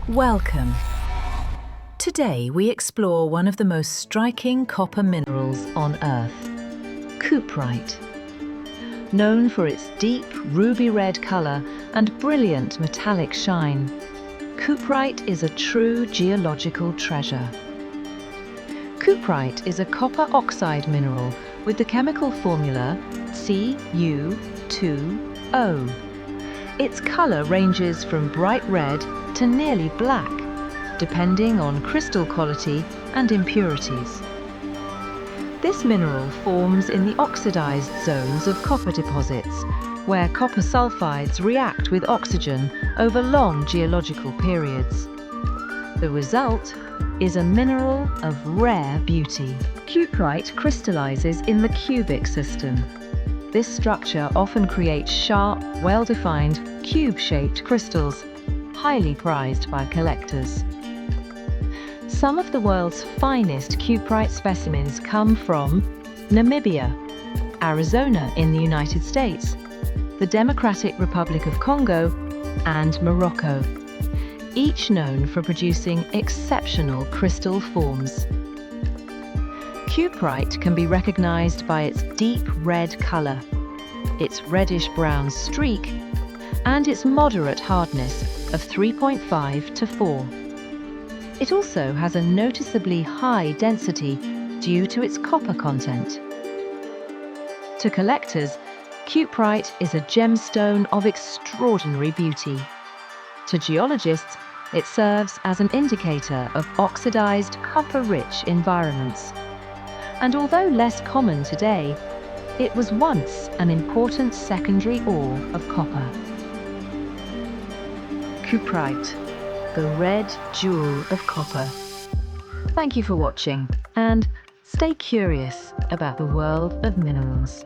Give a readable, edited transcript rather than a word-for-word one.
Welcome. Today we explore one of the most striking copper minerals on Earth, cuprite. Known for its deep ruby red colour and brilliant metallic shine, cuprite is a true geological treasure. Cuprite is a copper oxide mineral with the chemical formula Cu2O. Its colour ranges from bright red to nearly black, depending on crystal quality and impurities. This mineral forms in the oxidized zones of copper deposits, where copper sulfides react with oxygen over long geological periods. The result is a mineral of rare beauty. Cuprite crystallizes in the cubic system. This structure often creates sharp, well-defined, cube-shaped crystals, highly prized by collectors. Some of the world's finest cuprite specimens come from Namibia, Arizona in the United States, the Democratic Republic of Congo, and Morocco, each known for producing exceptional crystal forms. Cuprite can be recognized by its deep red color, its reddish-brown streak, and its moderate hardness of 3.5 to 4. It also has a noticeably high density due to its copper content. To collectors, cuprite is a gemstone of extraordinary beauty. To geologists, it serves as an indicator of oxidized, copper-rich environments. And although less common today, it was once an important secondary ore of copper. Cuprite, the red jewel of copper. Thank you for watching, and stay curious about the world of minerals.